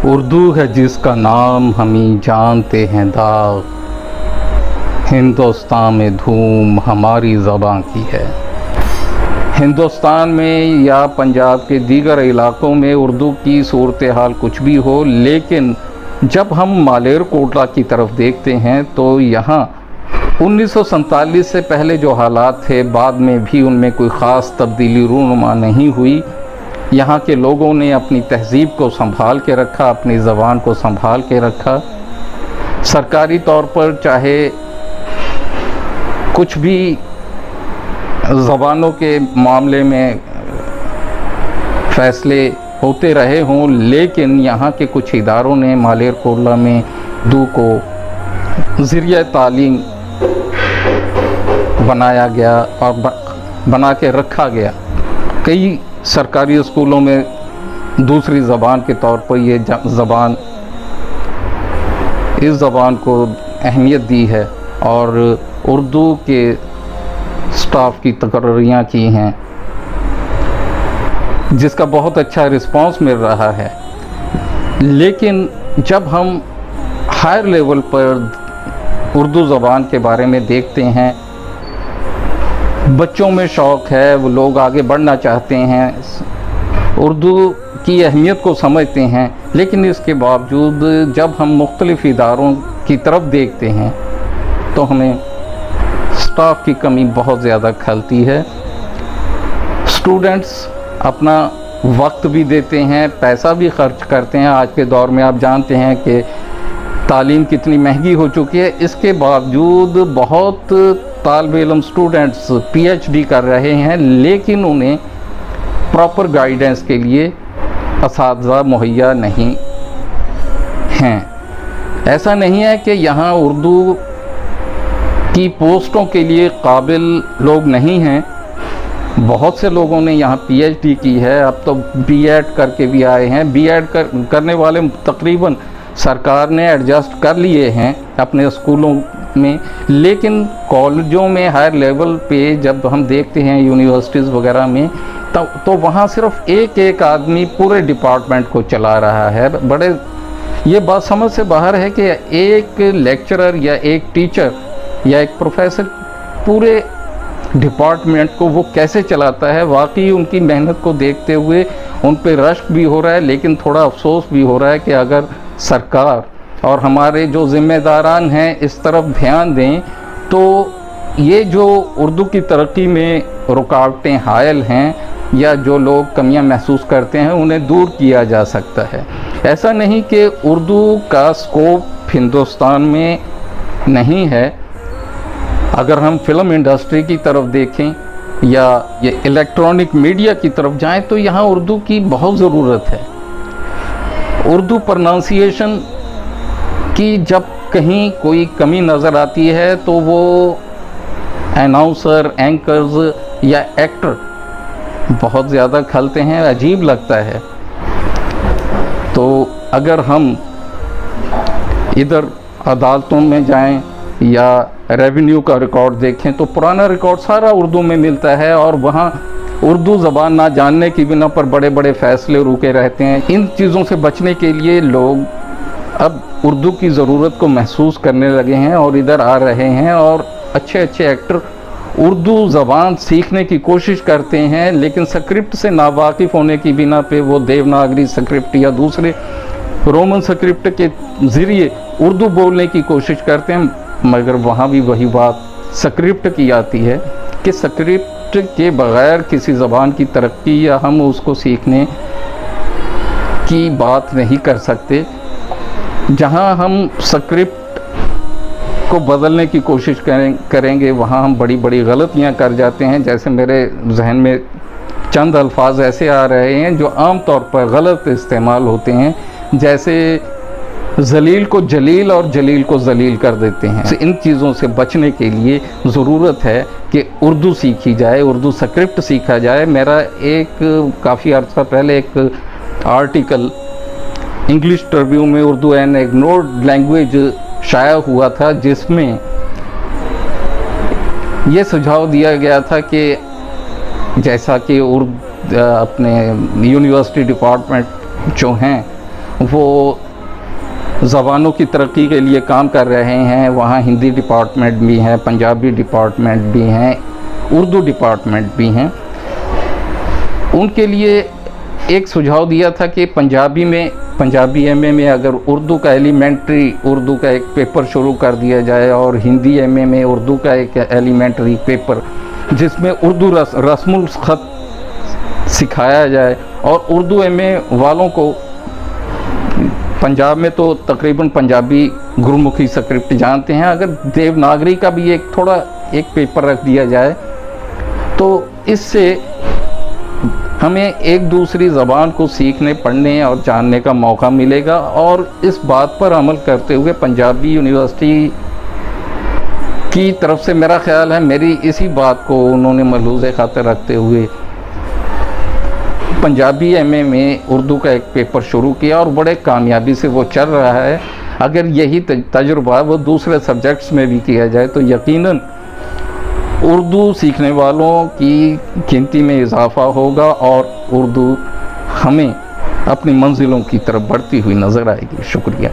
उर्दू है जिसका नाम हम ही जानते हैं दाग, हिंदुस्तान में धूम हमारी ज़बान की है। हिंदुस्तान में या पंजाब के दीगर इलाक़ों में उर्दू की सूरत हाल कुछ भी हो, लेकिन जब हम मालेरकोटला की तरफ देखते हैं तो यहाँ 1947 से पहले जो हालात थे बाद में भी उनमें कोई ख़ास तब्दीली रूनुमा नहीं हुई। यहाँ के लोगों ने अपनी तहज़ीब को संभाल के रखा, अपनी ज़बान को संभाल के रखा। सरकारी तौर पर चाहे कुछ भी ज़बानों के मामले में फ़ैसले होते रहे हों, लेकिन यहाँ के कुछ इदारों ने मालेरकोटला में उर्दू को ज़रिया तालीम बनाया गया और बना के रखा गया। कई सरकारी स्कूलों में दूसरी ज़बान के तौर पर ये ज़बान इस ज़बान को अहमियत दी है और उर्दू के स्टाफ की तकर्रियाँ की हैं, जिसका बहुत अच्छा रिस्पांस मिल रहा है। लेकिन जब हम हायर लेवल पर उर्दू ज़बान के बारे में देखते हैं, बच्चों में शौक़ है, वो लोग आगे बढ़ना चाहते हैं, उर्दू की अहमियत को समझते हैं, लेकिन इसके बावजूद जब हम मुख्तलिफ़ इदारों की तरफ देखते हैं तो हमें स्टाफ की कमी बहुत ज़्यादा खलती है। स्टूडेंट्स अपना वक्त भी देते हैं, पैसा भी खर्च करते हैं। आज के दौर में आप जानते हैं कि तालीम कितनी महंगी हो चुकी है, इसके बावजूद बहुत तालिब इल्म स्टूडेंट्स PhD कर रहे हैं, लेकिन उन्हें प्रॉपर गाइडेंस के लिए असातिज़ा मुहैया नहीं हैं। ऐसा नहीं है कि यहाँ उर्दू की पोस्टों के लिए काबिल लोग नहीं हैं। बहुत से लोगों ने यहाँ PhD की है, अब तो B.Ed करके भी आए हैं। B.Ed करने वाले तकरीबन सरकार ने एडजस्ट कर लिए हैं अपने स्कूलों में, लेकिन कॉलेजों में हायर लेवल पे जब हम देखते हैं यूनिवर्सिटीज़ वगैरह में तो वहाँ सिर्फ एक आदमी पूरे डिपार्टमेंट को चला रहा है। बड़े ये बात समझ से बाहर है कि एक लेक्चरर या एक टीचर या एक प्रोफेसर पूरे डिपार्टमेंट को वो कैसे चलाता है। वाकई उनकी मेहनत को देखते हुए उन पे रश्क भी हो रहा है, लेकिन थोड़ा अफसोस भी हो रहा है कि अगर सरकार और हमारे जो ज़िम्मेदारान हैं इस तरफ ध्यान दें तो ये जो उर्दू की तरक्की में रुकावटें हायल हैं या जो लोग कमियां महसूस करते हैं उन्हें दूर किया जा सकता है। ऐसा नहीं कि उर्दू का स्कोप हिंदुस्तान में नहीं है। अगर हम फिल्म इंडस्ट्री की तरफ देखें या ये इलेक्ट्रॉनिक मीडिया की तरफ जाएं तो यहाँ उर्दू की बहुत ज़रूरत है। उर्दू प्रोनाउंसिएशन की जब कहीं कोई कमी नज़र आती है तो वो अनाउंसर, एंकर्स या एक्टर बहुत ज़्यादा खलते हैं, अजीब लगता है। तो अगर हम इधर अदालतों में जाएं या रेवेन्यू का रिकॉर्ड देखें तो पुराना रिकॉर्ड सारा उर्दू में मिलता है और वहाँ उर्दू ज़बान ना जानने की बिना पर बड़े बड़े फ़ैसले रुके रहते हैं। इन चीज़ों से बचने के लिए लोग अब उर्दू की ज़रूरत को महसूस करने लगे हैं और इधर आ रहे हैं और अच्छे अच्छे एक्टर उर्दू ज़बान सीखने की कोशिश करते हैं, लेकिन स्क्रिप्ट से नावाकिफ़ होने की बिना पे वो देवनागरी स्क्रिप्ट या दूसरे रोमन स्क्रिप्ट के ज़रिए उर्दू बोलने की कोशिश करते हैं, मगर वहाँ भी वही बात स्क्रिप्ट की आती है कि स्क्रिप्ट के बग़ैर किसी ज़बान की तरक्की या हम उसको सीखने की बात नहीं कर सकते। जहाँ हम स्क्रिप्ट को बदलने की कोशिश करेंगे वहाँ हम बड़ी बड़ी गलतियाँ कर जाते हैं। जैसे मेरे जहन में चंद अल्फाज ऐसे आ रहे हैं जो आम तौर पर गलत इस्तेमाल होते हैं, जैसे जलील को जलील और जलील को जलील कर देते हैं। इन चीज़ों से बचने के लिए ज़रूरत है कि उर्दू सीखी जाए, उर्दू स्क्रिप्ट सीखा जाए। मेरा एक काफ़ी अर्सा पहले एक आर्टिकल इंग्लिश ट्रिब्यून में उर्दू एन इग्नोर्ड लैंग्वेज शाया हुआ था, जिसमें ये सुझाव दिया गया था कि जैसा कि अपने यूनिवर्सिटी डिपार्टमेंट जो हैं वो ज़बानों की तरक्की के लिए काम कर रहे हैं। वहाँ हिंदी डिपार्टमेंट भी हैं, पंजाबी डिपार्टमेंट भी हैं, उर्दू डिपार्टमेंट भी हैं। उनके लिए एक सुझाव दिया था कि पंजाबी एमए में अगर उर्दू का एलिमेंट्री उर्दू का एक पेपर शुरू कर दिया जाए और हिंदी एमए में उर्दू का एक एलिमेंट्री पेपर जिसमें उर्दू रस्मुल ख़त सिखाया जाए, और उर्दू एमए वालों को पंजाब में तो तकरीबन पंजाबी गुरमुखी स्क्रिप्ट जानते हैं, अगर देवनागरी का भी एक पेपर रख दिया जाए तो इससे हमें एक दूसरी ज़बान को सीखने, पढ़ने और जानने का मौका मिलेगा। और इस बात पर अमल करते हुए पंजाबी यूनिवर्सिटी की तरफ से मेरा ख्याल है, मेरी इसी बात को उन्होंने मलहूज़े खातिर रखते हुए पंजाबी एमए में उर्दू का एक पेपर शुरू किया और बड़े कामयाबी से वो चल रहा है। अगर यही तजुर्बा वो दूसरे सब्जेक्ट्स में भी किया जाए तो यकीनन उर्दू सीखने वालों की गिनती में इजाफ़ा होगा और उर्दू हमें अपनी मंजिलों की तरफ बढ़ती हुई नज़र आएगी। शुक्रिया।